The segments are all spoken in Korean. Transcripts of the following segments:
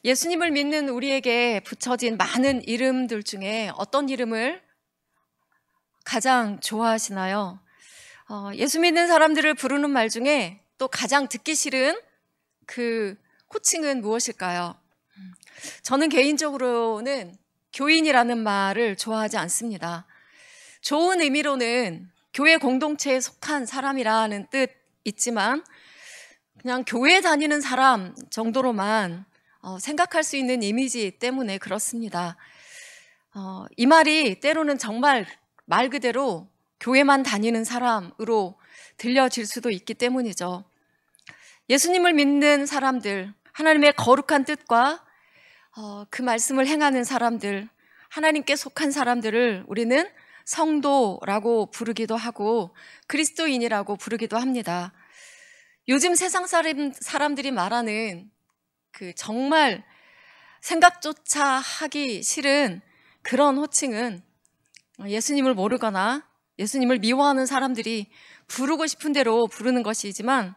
예수님을 믿는 우리에게 붙여진 많은 이름들 중에 어떤 이름을 가장 좋아하시나요? 예수 믿는 사람들을 부르는 말 중에 또 가장 듣기 싫은 그 호칭은 무엇일까요? 저는 개인적으로는 교인이라는 말을 좋아하지 않습니다. 좋은 의미로는 교회 공동체에 속한 사람이라는 뜻 있지만 그냥 교회 다니는 사람 정도로만 생각할 수 있는 이미지 때문에 그렇습니다. 이 말이 때로는 정말 말 그대로 교회만 다니는 사람으로 들려질 수도 있기 때문이죠. 예수님을 믿는 사람들, 하나님의 거룩한 뜻과 그 말씀을 행하는 사람들, 하나님께 속한 사람들을 우리는 성도라고 부르기도 하고 그리스도인이라고 부르기도 합니다. 요즘 세상 사람들이 말하는 그 정말 생각조차 하기 싫은 그런 호칭은 예수님을 모르거나 예수님을 미워하는 사람들이 부르고 싶은 대로 부르는 것이지만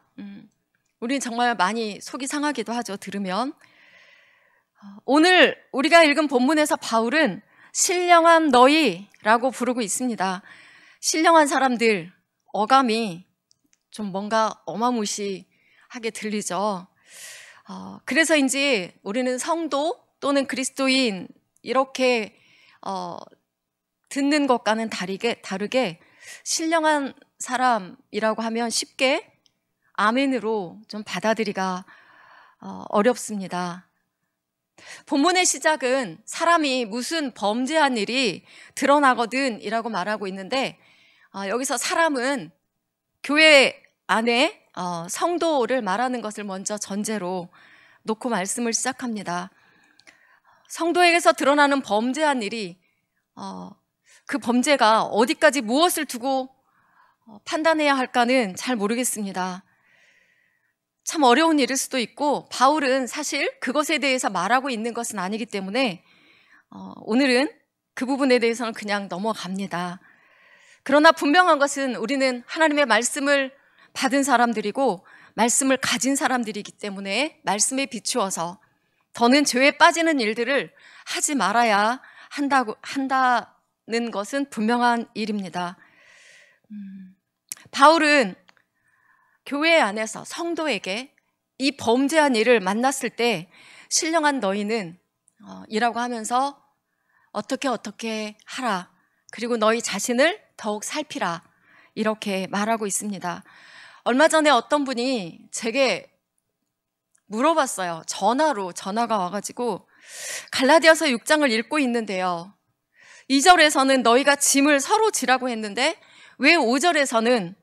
우리는 정말 많이 속이 상하기도 하죠, 들으면. 오늘 우리가 읽은 본문에서 바울은 신령한 너희라고 부르고 있습니다. 신령한 사람들, 어감이 좀 뭔가 어마무시하게 들리죠. 그래서인지 우리는 성도 또는 그리스도인 이렇게 듣는 것과는 다르게 신령한 사람이라고 하면 쉽게 아멘으로 좀 받아들이기가 어렵습니다. 본문의 시작은 사람이 무슨 범죄한 일이 드러나거든 이라고 말하고 있는데 여기서 사람은 교회 안에 성도를 말하는 것을 먼저 전제로 놓고 말씀을 시작합니다. 성도에게서 드러나는 범죄한 일이 그 범죄가 어디까지 무엇을 두고 판단해야 할까는 잘 모르겠습니다. 참 어려운 일일 수도 있고 바울은 사실 그것에 대해서 말하고 있는 것은 아니기 때문에 오늘은 그 부분에 대해서는 그냥 넘어갑니다. 그러나 분명한 것은 우리는 하나님의 말씀을 받은 사람들이고 말씀을 가진 사람들이기 때문에 말씀에 비추어서 더는 죄에 빠지는 일들을 하지 말아야 한다는 것은 분명한 일입니다. 바울은 교회 안에서 성도에게 이 범죄한 일을 만났을 때 신령한 너희는 이라고 하면서 어떻게 하라, 그리고 너희 자신을 더욱 살피라 이렇게 말하고 있습니다. 얼마 전에 어떤 분이 제게 물어봤어요. 전화가 와가지고 갈라디아서 6장을 읽고 있는데요, 2절에서는 너희가 짐을 서로 지라고 했는데 왜 5절에서는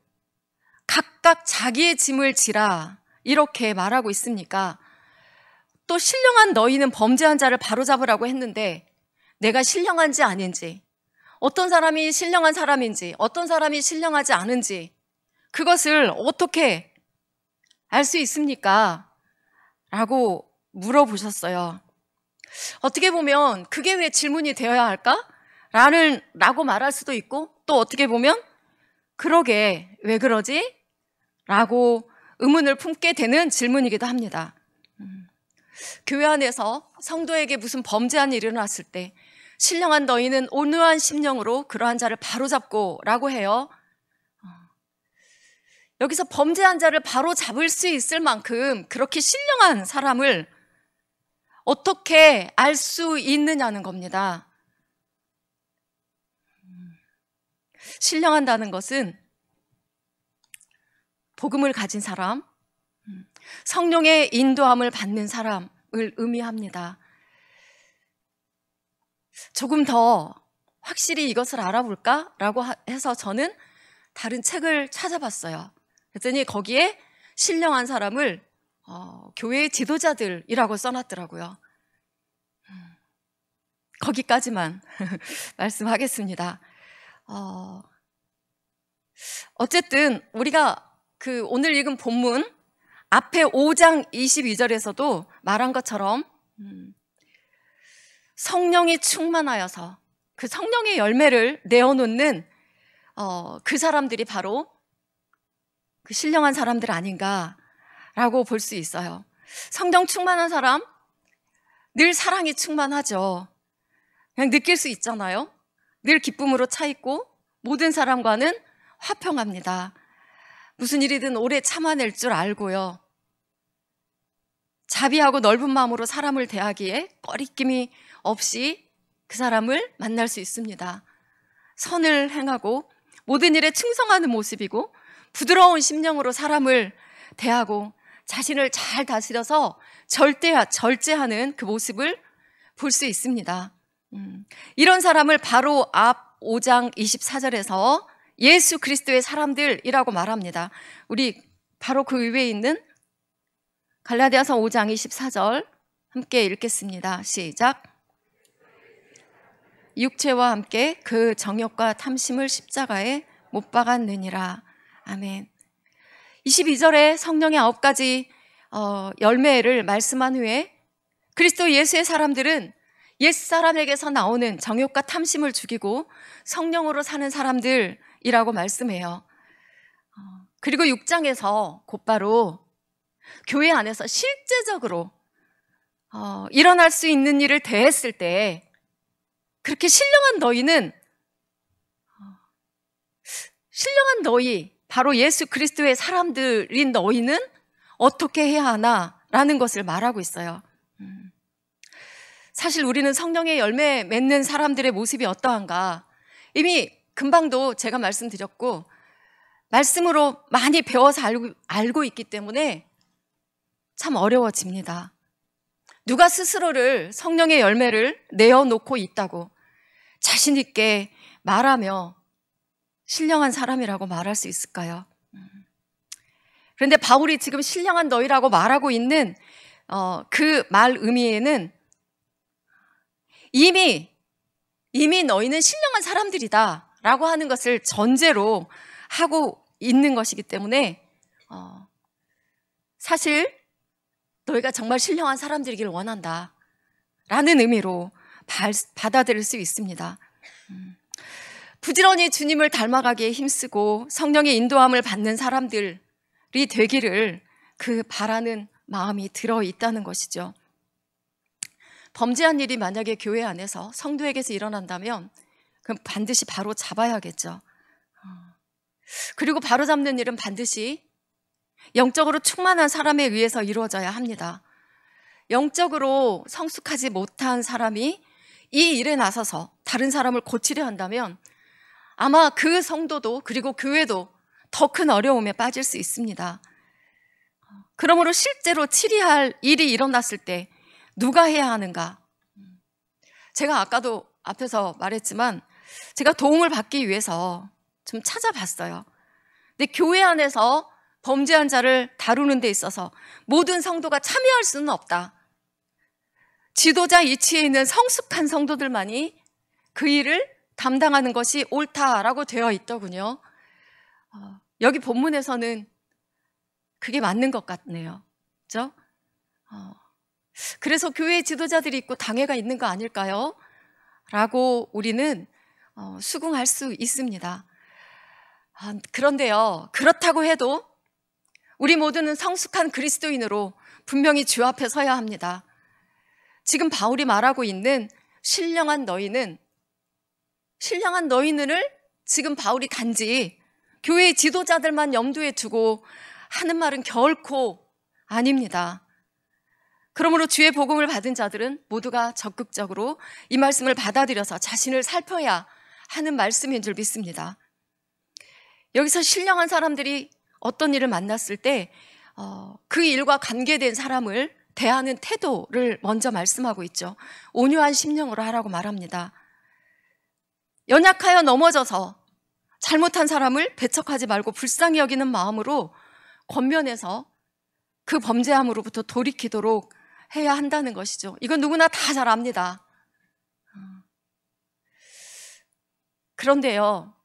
각각 자기의 짐을 지라 이렇게 말하고 있습니까? 또 신령한 너희는 범죄한 자를 바로잡으라고 했는데 내가 신령한지 아닌지, 어떤 사람이 신령한 사람인지 어떤 사람이 신령하지 않은지 그것을 어떻게 알 수 있습니까? 라고 물어보셨어요. 어떻게 보면 그게 왜 질문이 되어야 할까? 라고 말할 수도 있고, 또 어떻게 보면 그러게 왜 그러지? 라고 의문을 품게 되는 질문이기도 합니다. 교회 안에서 성도에게 무슨 범죄한 일이 일어났을 때 신령한 너희는 온유한 심령으로 그러한 자를 바로잡고 라고 해요. 여기서 범죄한 자를 바로잡을 수 있을 만큼 그렇게 신령한 사람을 어떻게 알 수 있느냐는 겁니다. 신령하다는 것은 복음을 가진 사람, 성령의 인도함을 받는 사람을 의미합니다. 조금 더 확실히 이것을 알아볼까라고 해서 저는 다른 책을 찾아봤어요. 그랬더니 거기에 신령한 사람을 교회의 지도자들이라고 써놨더라고요. 거기까지만 말씀하겠습니다. 어쨌든 우리가 오늘 읽은 본문 앞에 5장 22절에서도 말한 것처럼 성령이 충만하여서 그 성령의 열매를 내어놓는 그 사람들이 바로 그 신령한 사람들 아닌가라고 볼 수 있어요. 성령 충만한 사람, 늘 사랑이 충만하죠. 그냥 느낄 수 있잖아요. 늘 기쁨으로 차 있고 모든 사람과는 화평합니다. 무슨 일이든 오래 참아낼 줄 알고요. 자비하고 넓은 마음으로 사람을 대하기에 꺼리낌이 없이 그 사람을 만날 수 있습니다. 선을 행하고 모든 일에 충성하는 모습이고 부드러운 심령으로 사람을 대하고 자신을 잘 다스려서 절제하는 그 모습을 볼 수 있습니다. 이런 사람을 바로 앞 5장 24절에서 예수 그리스도의 사람들이라고 말합니다. 우리 바로 그 위에 있는 갈라디아서 5장 24절 함께 읽겠습니다. 시작. 육체와 함께 그 정욕과 탐심을 십자가에 못 박았느니라. 아멘. 22절에 성령의 9가지 열매를 말씀한 후에 그리스도 예수의 사람들은 옛사람에게서 나오는 정욕과 탐심을 죽이고 성령으로 사는 사람들이라고 말씀해요. 그리고 6장에서 곧바로 교회 안에서 실제적으로 일어날 수 있는 일을 대했을 때 그렇게 신령한 너희, 바로 예수 그리스도의 사람들인 너희는 어떻게 해야 하나라는 것을 말하고 있어요. 사실 우리는 성령의 열매 맺는 사람들의 모습이 어떠한가 이미 금방도 제가 말씀드렸고 말씀으로 많이 배워서 알고 있기 때문에 참 어려워집니다. 누가 스스로를 성령의 열매를 내어놓고 있다고 자신 있게 말하며 신령한 사람이라고 말할 수 있을까요? 그런데 바울이 지금 신령한 너희라고 말하고 있는 그 말 의미에는 이미 너희는 신령한 사람들이다 라고 하는 것을 전제로 하고 있는 것이기 때문에 사실 너희가 정말 신령한 사람들이길 원한다 라는 의미로 받아들일 수 있습니다. 부지런히 주님을 닮아가기에 힘쓰고 성령의 인도함을 받는 사람들이 되기를 그 바라는 마음이 들어있다는 것이죠. 범죄한 일이 만약에 교회 안에서 성도에게서 일어난다면 그럼 반드시 바로 잡아야겠죠. 그리고 바로 잡는 일은 반드시 영적으로 충만한 사람에 의해서 이루어져야 합니다. 영적으로 성숙하지 못한 사람이 이 일에 나서서 다른 사람을 고치려 한다면 아마 그 성도도 그리고 교회도 더 큰 어려움에 빠질 수 있습니다. 그러므로 실제로 치리할 일이 일어났을 때 누가 해야 하는가? 제가 아까도 앞에서 말했지만 제가 도움을 받기 위해서 좀 찾아봤어요. 근데 교회 안에서 범죄한 자를 다루는 데 있어서 모든 성도가 참여할 수는 없다. 지도자 위치에 있는 성숙한 성도들만이 그 일을 담당하는 것이 옳다라고 되어 있더군요. 여기 본문에서는 그게 맞는 것 같네요. 그렇죠? 그래서 교회 지도자들이 있고 당회가 있는 거 아닐까요? 라고 우리는 수긍할 수 있습니다. 그런데요, 그렇다고 해도 우리 모두는 성숙한 그리스도인으로 분명히 주 앞에 서야 합니다. 지금 바울이 말하고 있는 신령한 너희는을 지금 바울이 단지 교회의 지도자들만 염두에 두고 하는 말은 결코 아닙니다. 그러므로 주의 복음을 받은 자들은 모두가 적극적으로 이 말씀을 받아들여서 자신을 살펴야 하는 말씀인 줄 믿습니다. 여기서 신령한 사람들이 어떤 일을 만났을 때 그 일과 관계된 사람을 대하는 태도를 먼저 말씀하고 있죠. 온유한 심령으로 하라고 말합니다. 연약하여 넘어져서 잘못한 사람을 배척하지 말고 불쌍히 여기는 마음으로 권면해서 그 범죄함으로부터 돌이키도록 해야 한다는 것이죠. 이건 누구나 다 잘 압니다. 그런데요,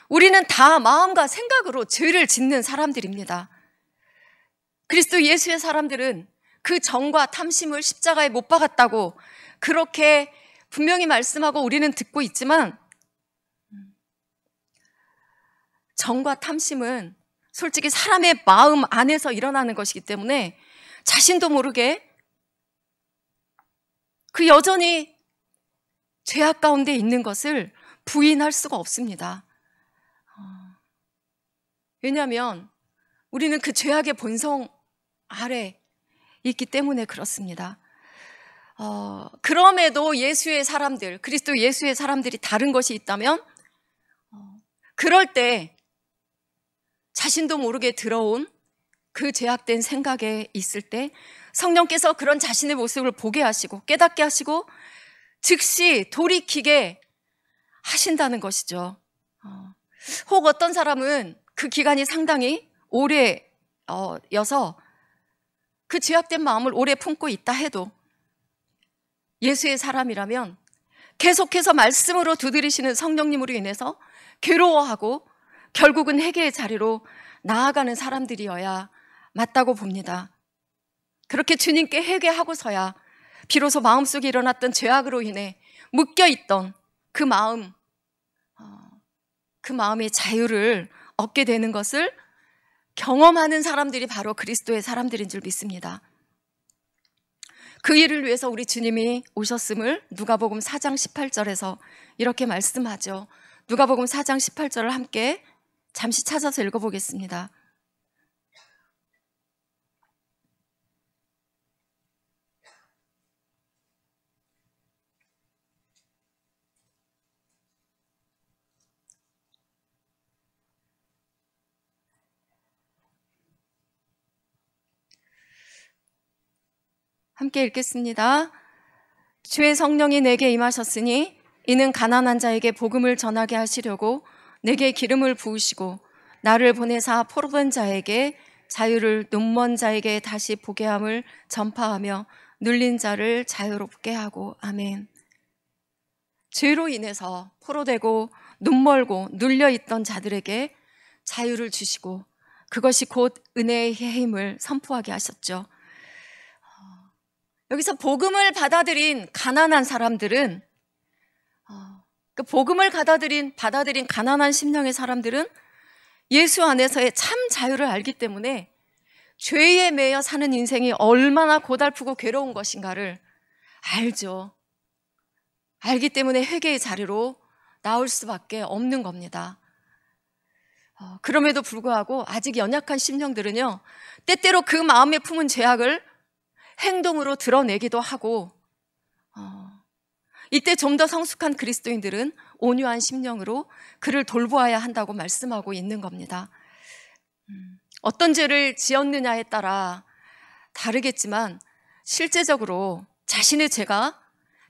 우리는 다 마음과 생각으로 죄를 짓는 사람들입니다. 그리스도 예수의 사람들은 그 정과 탐심을 십자가에 못 박았다고 그렇게 분명히 말씀하고 우리는 듣고 있지만 정과 탐심은 솔직히 사람의 마음 안에서 일어나는 것이기 때문에 자신도 모르게 그 여전히 죄악 가운데 있는 것을 부인할 수가 없습니다. 왜냐하면 우리는 그 죄악의 본성 아래 있기 때문에 그렇습니다. 그럼에도 예수의 사람들, 그리스도 예수의 사람들이 다른 것이 있다면 그럴 때 자신도 모르게 들어온 그 죄악된 생각에 있을 때 성령께서 그런 자신의 모습을 보게 하시고 깨닫게 하시고 즉시 돌이키게 하신다는 것이죠. 혹 어떤 사람은 그 기간이 상당히 오래여서 그 죄악된 마음을 오래 품고 있다 해도 예수의 사람이라면 계속해서 말씀으로 두드리시는 성령님으로 인해서 괴로워하고 결국은 회개의 자리로 나아가는 사람들이어야 맞다고 봅니다. 그렇게 주님께 회개하고서야 비로소 마음속에 일어났던 죄악으로 인해 묶여있던 그 마음의 자유를 얻게 되는 것을 경험하는 사람들이 바로 그리스도의 사람들인 줄 믿습니다. 그 일을 위해서 우리 주님이 오셨음을 누가복음 4장 18절에서 이렇게 말씀하죠. 누가복음 4장 18절을 함께 잠시 찾아서 읽어보겠습니다. 함께 읽겠습니다. 주의 성령이 내게 임하셨으니 이는 가난한 자에게 복음을 전하게 하시려고 내게 기름을 부으시고 나를 보내사 포로된 자에게 자유를, 눈먼 자에게 다시 보게 함을 전파하며 눌린 자를 자유롭게 하고. 아멘. 죄로 인해서 포로되고 눈멀고 눌려있던 자들에게 자유를 주시고 그것이 곧 은혜의 힘을 선포하게 하셨죠. 여기서 복음을 받아들인 가난한 사람들은 그 복음을 받아들인 가난한 심령의 사람들은 예수 안에서의 참 자유를 알기 때문에 죄에 매여 사는 인생이 얼마나 고달프고 괴로운 것인가를 알죠. 알기 때문에 회개의 자리로 나올 수밖에 없는 겁니다. 그럼에도 불구하고 아직 연약한 심령들은요, 때때로 그 마음에 품은 죄악을 행동으로 드러내기도 하고, 이때 좀 더 성숙한 그리스도인들은 온유한 심령으로 그를 돌보아야 한다고 말씀하고 있는 겁니다. 어떤 죄를 지었느냐에 따라 다르겠지만 실제적으로 자신의 죄가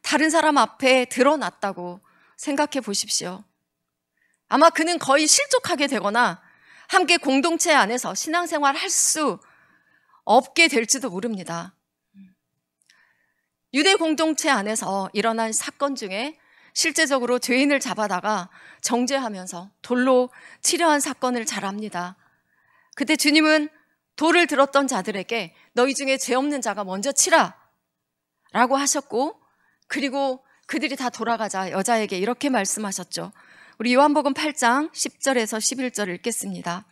다른 사람 앞에 드러났다고 생각해 보십시오. 아마 그는 거의 실족하게 되거나 함께 공동체 안에서 신앙생활 할 수 없게 될지도 모릅니다. 유대 공동체 안에서 일어난 사건 중에 실제적으로 죄인을 잡아다가 정죄하면서 돌로 치려한 사건을 잘 압니다. 그때 주님은 돌을 들었던 자들에게 너희 중에 죄 없는 자가 먼저 치라 라고 하셨고, 그리고 그들이 다 돌아가자 여자에게 이렇게 말씀하셨죠. 우리 요한복음 8장 10절에서 11절 읽겠습니다.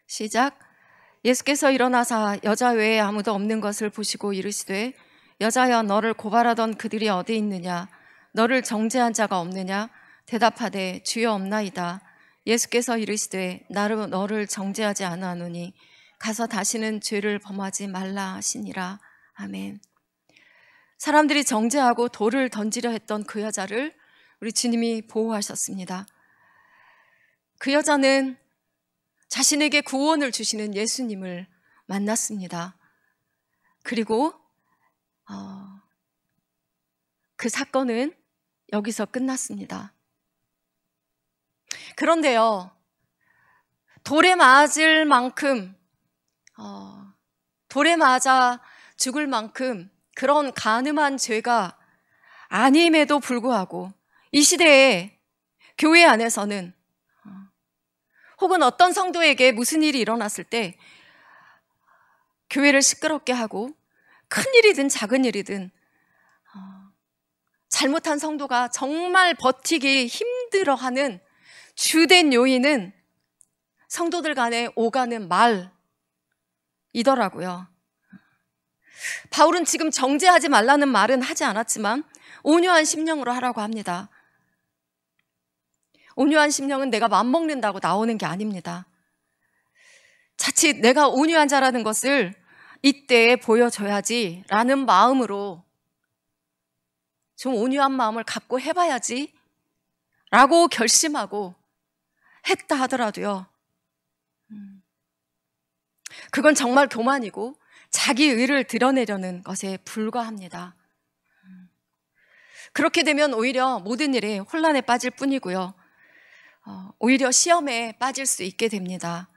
시작. 예수께서 일어나사 여자 외에 아무도 없는 것을 보시고 이르시되 여자여, 너를 고발하던 그들이 어디 있느냐? 너를 정죄한 자가 없느냐? 대답하되 주여 없나이다. 예수께서 이르시되 나로 너를 정죄하지 아니하노니 가서 다시는 죄를 범하지 말라 하시니라. 아멘. 사람들이 정죄하고 돌을 던지려 했던 그 여자를 우리 주님이 보호하셨습니다. 그 여자는 자신에게 구원을 주시는 예수님을 만났습니다. 그리고 그 사건은 여기서 끝났습니다. 그런데요, 돌에 맞을 만큼, 돌에 맞아 죽을 만큼 그런 간음한 죄가 아님에도 불구하고 이 시대에 교회 안에서는 혹은 어떤 성도에게 무슨 일이 일어났을 때 교회를 시끄럽게 하고 큰 일이든 작은 일이든 잘못한 성도가 정말 버티기 힘들어하는 주된 요인은 성도들 간에 오가는 말이더라고요. 바울은 지금 정죄하지 말라는 말은 하지 않았지만 온유한 심령으로 하라고 합니다. 온유한 심령은 내가 맘먹는다고 나오는 게 아닙니다. 자칫 내가 온유한 자라는 것을 이때에 보여줘야지 라는 마음으로 좀 온유한 마음을 갖고 해봐야지 라고 결심하고 했다 하더라도요, 그건 정말 교만이고 자기 의를 드러내려는 것에 불과합니다. 그렇게 되면 오히려 모든 일에 혼란에 빠질 뿐이고요, 오히려 시험에 빠질 수 있게 됩니다.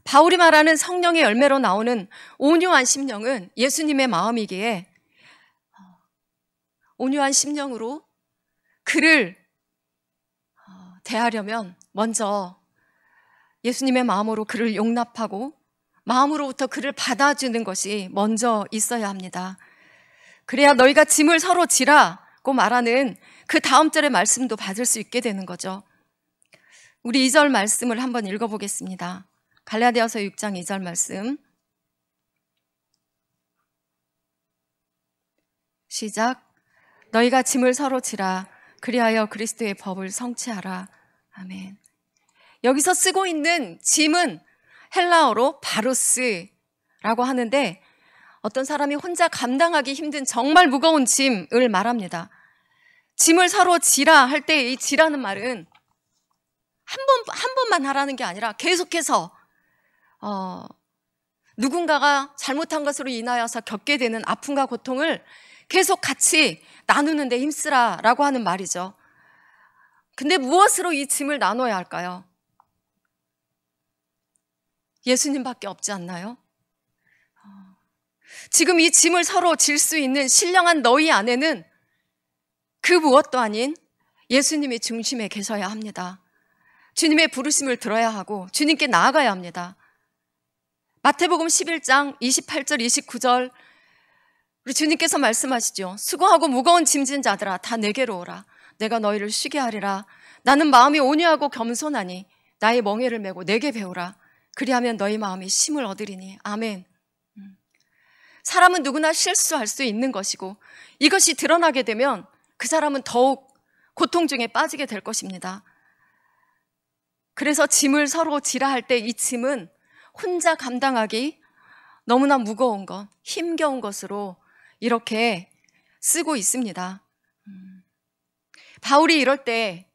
바울이 말하는 성령의 열매로 나오는 온유한 심령은 예수님의 마음이기에 온유한 심령으로 그를 대하려면 먼저 예수님의 마음으로 그를 용납하고 마음으로부터 그를 받아주는 것이 먼저 있어야 합니다. 그래야 너희가 짐을 서로 지라고 말하는 그 다음 절의 말씀도 받을 수 있게 되는 거죠. 우리 2절 말씀을 한번 읽어보겠습니다. 갈라디아서 6장 2절 말씀. 시작. 너희가 짐을 서로 지라. 그리하여 그리스도의 법을 성취하라. 아멘. 여기서 쓰고 있는 짐은 헬라어로 바루스라고 하는데 어떤 사람이 혼자 감당하기 힘든 정말 무거운 짐을 말합니다. 짐을 서로 지라 할 때 이 지라는 말은 한 번만 하라는 게 아니라 계속해서 누군가가 잘못한 것으로 인하여서 겪게 되는 아픔과 고통을 계속 같이 나누는 데 힘쓰라라고 하는 말이죠. 근데 무엇으로 이 짐을 나눠야 할까요? 예수님밖에 없지 않나요? 지금 이 짐을 서로 질 수 있는 신령한 너희 안에는 그 무엇도 아닌 예수님이 중심에 계셔야 합니다. 주님의 부르심을 들어야 하고 주님께 나아가야 합니다. 마태복음 11장 28절 29절 우리 주님께서 말씀하시죠. 수고하고 무거운 짐진 자들아 다 내게로 오라. 내가 너희를 쉬게 하리라. 나는 마음이 온유하고 겸손하니 나의 멍에를 메고 내게 배우라. 그리하면 너희 마음이 쉼을 얻으리니. 아멘. 사람은 누구나 실수할 수 있는 것이고 이것이 드러나게 되면 그 사람은 더욱 고통 중에 빠지게 될 것입니다. 그래서 짐을 서로 지라 할 때 이 짐은 혼자 감당하기 너무나 무거운 것, 힘겨운 것으로 이렇게 쓰고 있습니다. 바울이 이럴 때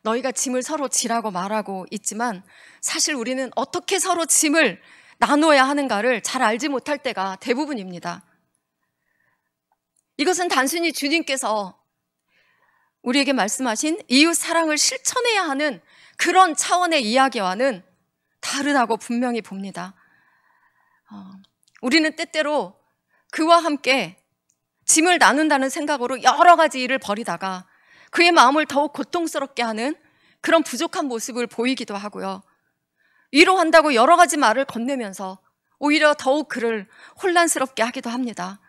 너희가 짐을 서로 지라고 말하고 있지만 사실 우리는 어떻게 서로 짐을 나누어야 하는가를 잘 알지 못할 때가 대부분입니다. 이것은 단순히 주님께서 우리에게 말씀하신 이웃 사랑을 실천해야 하는 그런 차원의 이야기와는 다르다고 분명히 봅니다. 우리는 때때로 그와 함께 짐을 나눈다는 생각으로 여러 가지 일을 벌이다가 그의 마음을 더욱 고통스럽게 하는 그런 부족한 모습을 보이기도 하고요. 위로한다고 여러 가지 말을 건네면서 오히려 더욱 그를 혼란스럽게 하기도 합니다.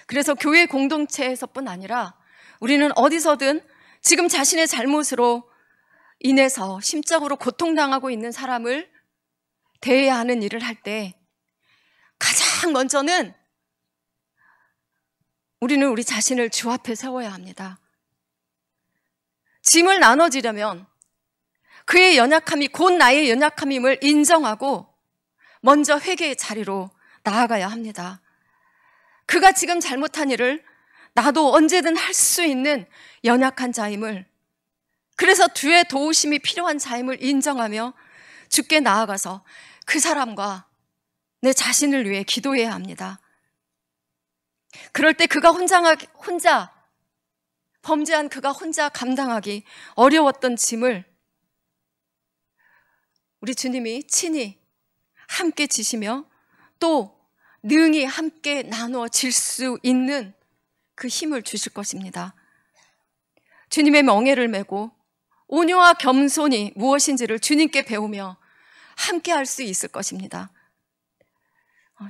그래서 교회 공동체에서뿐 아니라 우리는 어디서든 지금 자신의 잘못으로 인해서 심적으로 고통당하고 있는 사람을 대해야 하는 일을 할 때 가장 먼저는 우리는 우리 자신을 주 앞에 세워야 합니다. 짐을 나눠지려면 그의 연약함이 곧 나의 연약함임을 인정하고 먼저 회개의 자리로 나아가야 합니다. 그가 지금 잘못한 일을 나도 언제든 할 수 있는 연약한 자임을, 그래서 주의 도우심이 필요한 자임을 인정하며 주께 나아가서 그 사람과 내 자신을 위해 기도해야 합니다. 그럴 때 그가 혼자 범죄한 그가 혼자 감당하기 어려웠던 짐을 우리 주님이 친히 함께 지시며 또 능히 함께 나누어 질 수 있는 그 힘을 주실 것입니다. 주님의 멍에를 메고 온유와 겸손이 무엇인지를 주님께 배우며 함께 할 수 있을 것입니다.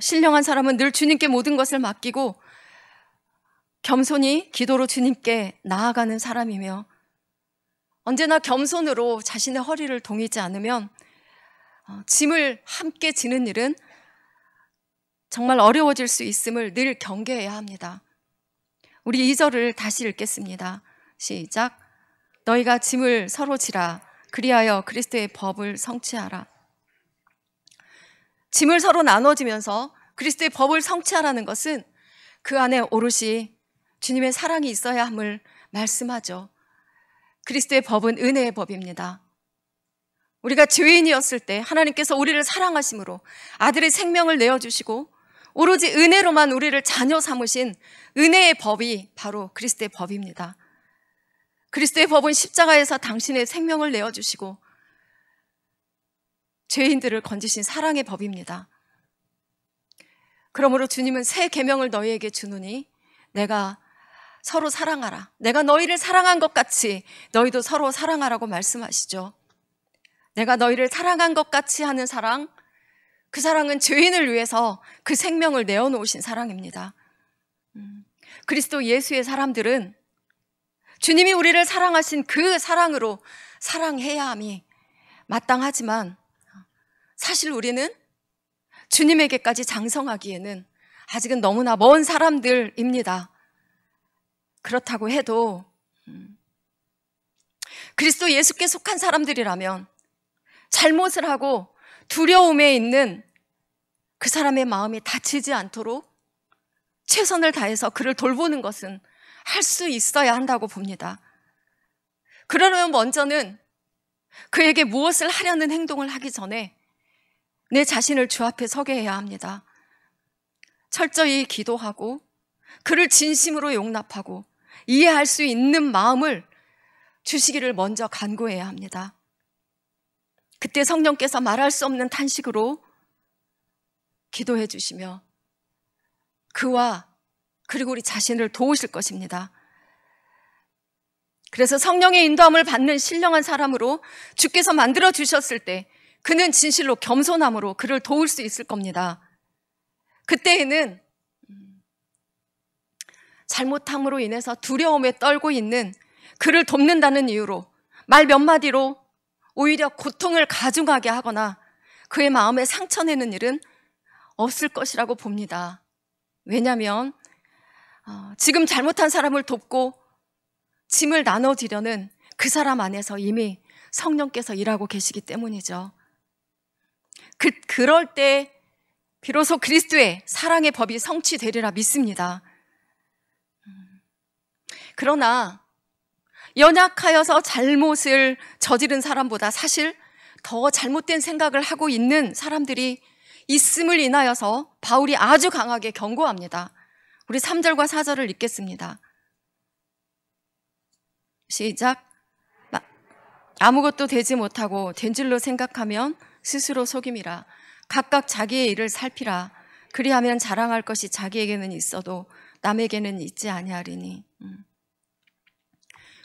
신령한 사람은 늘 주님께 모든 것을 맡기고 겸손히 기도로 주님께 나아가는 사람이며, 언제나 겸손으로 자신의 허리를 동이지 않으면 짐을 함께 지는 일은 정말 어려워질 수 있음을 늘 경계해야 합니다. 우리 2절을 다시 읽겠습니다. 시작. 너희가 짐을 서로 지라. 그리하여 그리스도의 법을 성취하라. 짐을 서로 나눠지면서 그리스도의 법을 성취하라는 것은 그 안에 오롯이 주님의 사랑이 있어야 함을 말씀하죠. 그리스도의 법은 은혜의 법입니다. 우리가 죄인이었을 때 하나님께서 우리를 사랑하심으로 아들의 생명을 내어주시고 오로지 은혜로만 우리를 자녀 삼으신 은혜의 법이 바로 그리스도의 법입니다. 그리스도의 법은 십자가에서 당신의 생명을 내어주시고 죄인들을 건지신 사랑의 법입니다. 그러므로 주님은 새 계명을 너희에게 주노니 내가 서로 사랑하라. 내가 너희를 사랑한 것 같이 너희도 서로 사랑하라고 말씀하시죠. 내가 너희를 사랑한 것 같이 하는 사랑, 그 사랑은 죄인을 위해서 그 생명을 내어놓으신 사랑입니다. 그리스도 예수의 사람들은 주님이 우리를 사랑하신 그 사랑으로 사랑해야 함이 마땅하지만 사실 우리는 주님에게까지 장성하기에는 아직은 너무나 먼 사람들입니다. 그렇다고 해도 그리스도 예수께 속한 사람들이라면 잘못을 하고 두려움에 있는 그 사람의 마음이 다치지 않도록 최선을 다해서 그를 돌보는 것은 할 수 있어야 한다고 봅니다. 그러려면 먼저는 그에게 무엇을 하려는 행동을 하기 전에 내 자신을 주 앞에 서게 해야 합니다. 철저히 기도하고 그를 진심으로 용납하고 이해할 수 있는 마음을 주시기를 먼저 간구해야 합니다. 그때 성령께서 말할 수 없는 탄식으로 기도해 주시며 그와 그리고 우리 자신을 도우실 것입니다. 그래서 성령의 인도함을 받는 신령한 사람으로 주께서 만들어 주셨을 때 그는 진실로 겸손함으로 그를 도울 수 있을 겁니다. 그때에는 잘못함으로 인해서 두려움에 떨고 있는 그를 돕는다는 이유로 말 몇 마디로 오히려 고통을 가중하게 하거나 그의 마음에 상처내는 일은 없을 것이라고 봅니다. 왜냐하면 지금 잘못한 사람을 돕고 짐을 나눠지려는 그 사람 안에서 이미 성령께서 일하고 계시기 때문이죠. 그럴 때 비로소 그리스도의 사랑의 법이 성취되리라 믿습니다. 그러나 연약하여서 잘못을 저지른 사람보다 사실 더 잘못된 생각을 하고 있는 사람들이 있음을 인하여서 바울이 아주 강하게 경고합니다. 우리 3절과 4절을 읽겠습니다. 시작. 아무것도 되지 못하고 된 줄로 생각하면 스스로 속임이라. 각각 자기의 일을 살피라. 그리하면 자랑할 것이 자기에게는 있어도 남에게는 있지 아니하리니.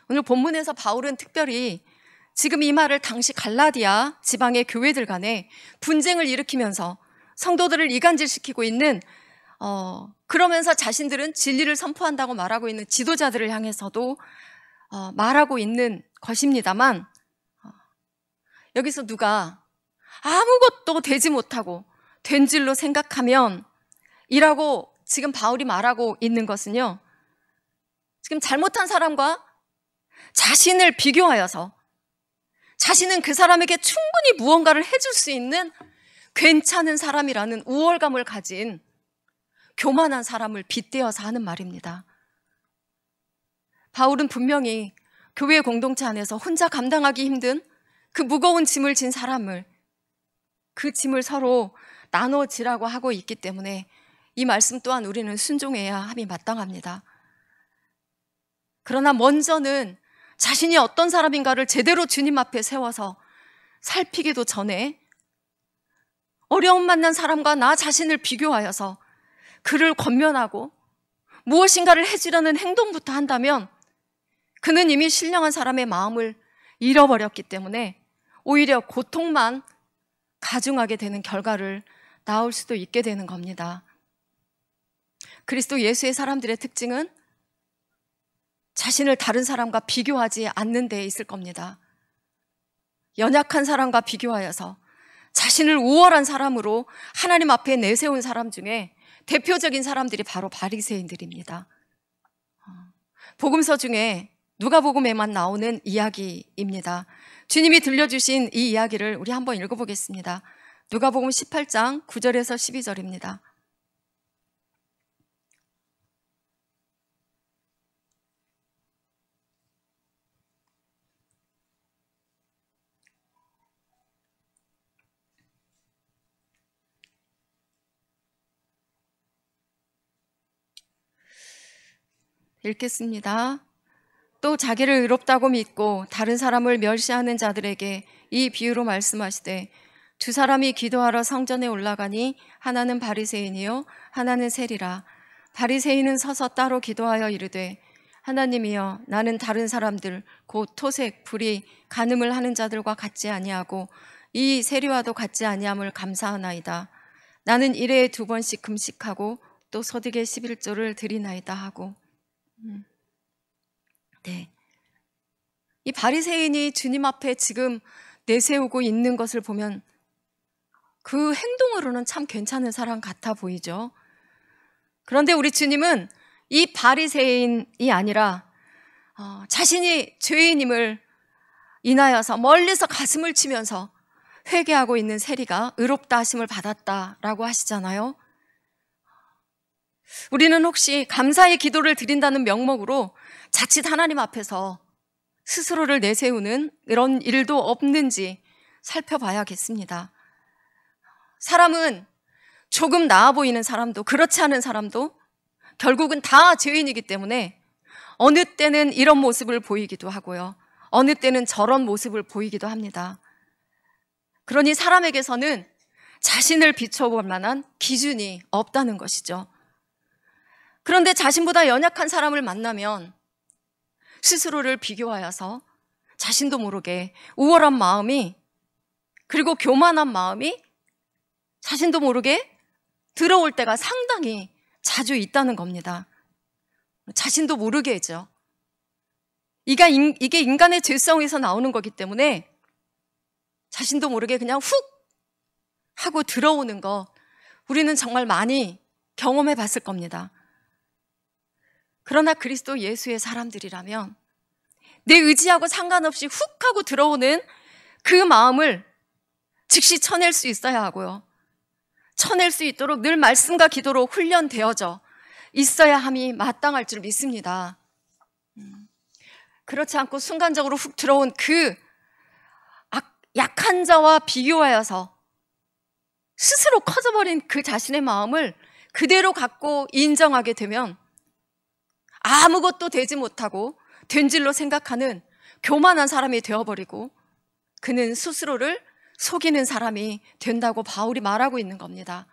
오늘 본문에서 바울은 특별히 지금 이 말을 당시 갈라디아 지방의 교회들 간에 분쟁을 일으키면서 성도들을 이간질시키고 있는 그러면서 자신들은 진리를 선포한다고 말하고 있는 지도자들을 향해서도 말하고 있는 것입니다만 여기서 누가 아무것도 되지 못하고 된 줄로 생각하면 이라고 지금 바울이 말하고 있는 것은요, 지금 잘못한 사람과 자신을 비교하여서 자신은 그 사람에게 충분히 무언가를 해줄 수 있는 괜찮은 사람이라는 우월감을 가진 교만한 사람을 빗대어서 하는 말입니다. 바울은 분명히 교회 공동체 안에서 혼자 감당하기 힘든 그 무거운 짐을 진 사람을 그 짐을 서로 나눠지라고 하고 있기 때문에 이 말씀 또한 우리는 순종해야 함이 마땅합니다. 그러나 먼저는 자신이 어떤 사람인가를 제대로 주님 앞에 세워서 살피기도 전에 어려움 만난 사람과 나 자신을 비교하여서 그를 권면하고 무엇인가를 해주려는 행동부터 한다면 그는 이미 신령한 사람의 마음을 잃어버렸기 때문에 오히려 고통만 가중하게 되는 결과를 나올 수도 있게 되는 겁니다. 그리스도 예수의 사람들의 특징은 자신을 다른 사람과 비교하지 않는 데 있을 겁니다. 연약한 사람과 비교하여서 자신을 우월한 사람으로 하나님 앞에 내세운 사람 중에 대표적인 사람들이 바로 바리새인들입니다. 복음서 중에 누가복음에만 나오는 이야기입니다. 주님이 들려주신 이 이야기를 우리 한번 읽어보겠습니다. 누가복음 18장 9절에서 12절입니다. 읽겠습니다. 또 자기를 의롭다고 믿고 다른 사람을 멸시하는 자들에게 이 비유로 말씀하시되 두 사람이 기도하러 성전에 올라가니 하나는 바리새인이요 하나는 세리라. 바리새인은 서서 따로 기도하여 이르되 하나님이여 나는 다른 사람들 곧 토색, 불의, 간음을 하는 자들과 같지 아니하고 이 세리와도 같지 아니함을 감사하나이다. 나는 일회에 2번씩 금식하고 또 소득의 11조를 드리나이다 하고. 네, 이 바리새인이 주님 앞에 지금 내세우고 있는 것을 보면 그 행동으로는 참 괜찮은 사람 같아 보이죠. 그런데 우리 주님은 이 바리새인이 아니라 자신이 죄인임을 인하여서 멀리서 가슴을 치면서 회개하고 있는 세리가 의롭다 하심을 받았다라고 하시잖아요. 우리는 혹시 감사의 기도를 드린다는 명목으로 자칫 하나님 앞에서 스스로를 내세우는 이런 일도 없는지 살펴봐야겠습니다. 사람은 조금 나아 보이는 사람도 그렇지 않은 사람도 결국은 다 죄인이기 때문에 어느 때는 이런 모습을 보이기도 하고요. 어느 때는 저런 모습을 보이기도 합니다. 그러니 사람에게서는 자신을 비춰볼 만한 기준이 없다는 것이죠. 그런데 자신보다 연약한 사람을 만나면 스스로를 비교하여서 자신도 모르게 우월한 마음이 그리고 교만한 마음이 자신도 모르게 들어올 때가 상당히 자주 있다는 겁니다. 자신도 모르게죠. 이게 인간의 죄성에서 나오는 거기 때문에 자신도 모르게 그냥 훅 하고 들어오는 거 우리는 정말 많이 경험해 봤을 겁니다. 그러나 그리스도 예수의 사람들이라면 내 의지하고 상관없이 훅 하고 들어오는 그 마음을 즉시 쳐낼 수 있어야 하고요. 쳐낼 수 있도록 늘 말씀과 기도로 훈련되어져 있어야 함이 마땅할 줄 믿습니다. 그렇지 않고 순간적으로 훅 들어온 그 약한 자와 비교하여서 스스로 커져버린 그 자신의 마음을 그대로 갖고 인정하게 되면 아무것도 되지 못하고 된 줄로 생각하는 교만한 사람이 되어버리고 그는 스스로를 속이는 사람이 된다고 바울이 말하고 있는 겁니다.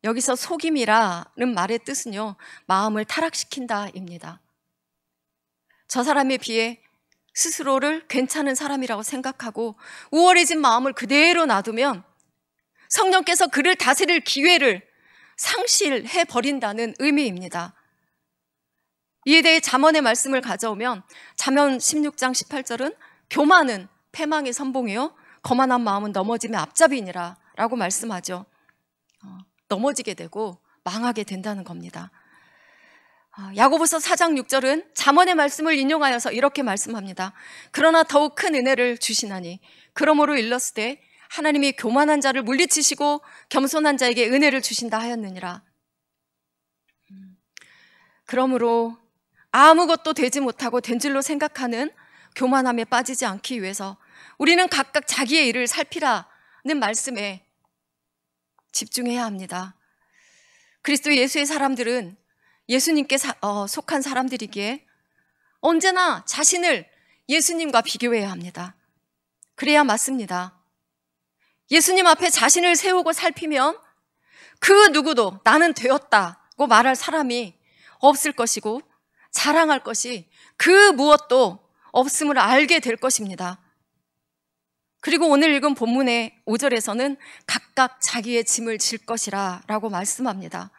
여기서 속임이라는 말의 뜻은요, 마음을 타락시킨다입니다. 저 사람에 비해 스스로를 괜찮은 사람이라고 생각하고 우월해진 마음을 그대로 놔두면 성령께서 그를 다스릴 기회를 상실해 버린다는 의미입니다. 이에 대해 잠언의 말씀을 가져오면 잠언 16장 18절은 교만은 패망의 선봉이요 거만한 마음은 넘어짐의 앞잡이니라 라고 말씀하죠. 넘어지게 되고 망하게 된다는 겁니다. 야고보서 4장 6절은 잠언의 말씀을 인용하여서 이렇게 말씀합니다. 그러나 더욱 큰 은혜를 주시나니 그러므로 일렀으되 하나님이 교만한 자를 물리치시고 겸손한 자에게 은혜를 주신다 하였느니라. 그러므로 아무것도 되지 못하고 된 줄로 생각하는 교만함에 빠지지 않기 위해서 우리는 각각 자기의 일을 살피라는 말씀에 집중해야 합니다. 그리스도 예수의 사람들은 예수님께 속한 사람들이기에 언제나 자신을 예수님과 비교해야 합니다. 그래야 맞습니다. 예수님 앞에 자신을 세우고 살피면 그 누구도 나는 되었다고 말할 사람이 없을 것이고 자랑할 것이 그 무엇도 없음을 알게 될 것입니다. 그리고 오늘 읽은 본문의 5절에서는 각각 자기의 짐을 질 것이라 라고 말씀합니다.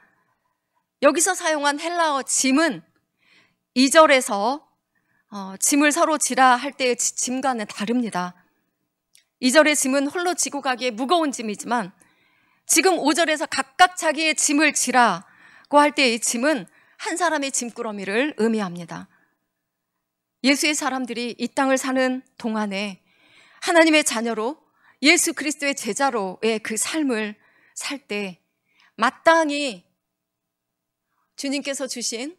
여기서 사용한 헬라어 짐은 2절에서 짐을 서로 지라 할 때의 짐과는 다릅니다. 2절의 짐은 홀로 지고 가기에 무거운 짐이지만 지금 5절에서 각각 자기의 짐을 지라고 할 때의 짐은 한 사람의 짐꾸러미를 의미합니다. 예수의 사람들이 이 땅을 사는 동안에 하나님의 자녀로 예수 그리스도의 제자로의 그 삶을 살 때 마땅히 주님께서 주신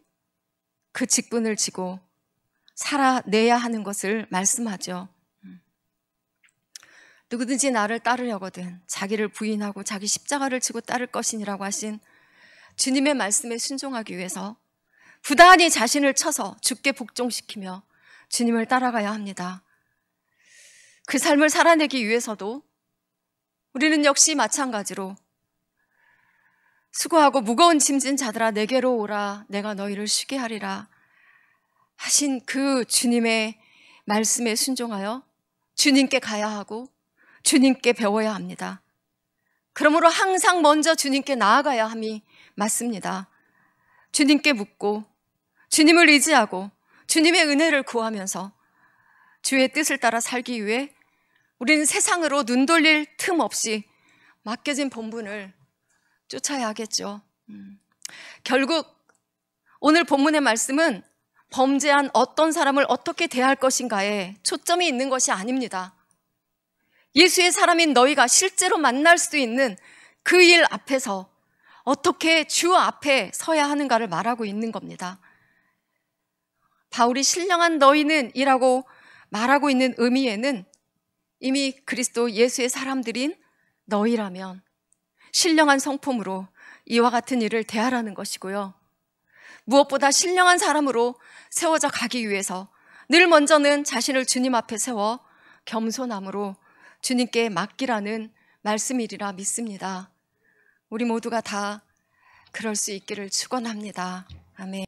그 직분을 지고 살아내야 하는 것을 말씀하죠. 누구든지 나를 따르려거든 자기를 부인하고 자기 십자가를 지고 따를 것이니라고 하신 주님의 말씀에 순종하기 위해서 부단히 자신을 쳐서 주께 복종시키며 주님을 따라가야 합니다. 그 삶을 살아내기 위해서도 우리는 역시 마찬가지로 수고하고 무거운 짐진 자들아 내게로 오라 내가 너희를 쉬게 하리라 하신 그 주님의 말씀에 순종하여 주님께 가야 하고 주님께 배워야 합니다. 그러므로 항상 먼저 주님께 나아가야 함이 맞습니다. 주님께 묻고 주님을 의지하고 주님의 은혜를 구하면서 주의 뜻을 따라 살기 위해 우리는 세상으로 눈 돌릴 틈 없이 맡겨진 본분을 쫓아야 하겠죠. 결국 오늘 본문의 말씀은 범죄한 어떤 사람을 어떻게 대할 것인가에 초점이 있는 것이 아닙니다. 예수의 사람인 너희가 실제로 만날 수 있는 그 일 앞에서 어떻게 주 앞에 서야 하는가를 말하고 있는 겁니다. 바울이 신령한 너희는 이라고 말하고 있는 의미에는 이미 그리스도 예수의 사람들인 너희라면 신령한 성품으로 이와 같은 일을 대하라는 것이고요. 무엇보다 신령한 사람으로 세워져 가기 위해서 늘 먼저는 자신을 주님 앞에 세워 겸손함으로 주님께 맡기라는 말씀이리라 믿습니다. 우리 모두가 다 그럴 수 있기를 축원합니다. 아멘.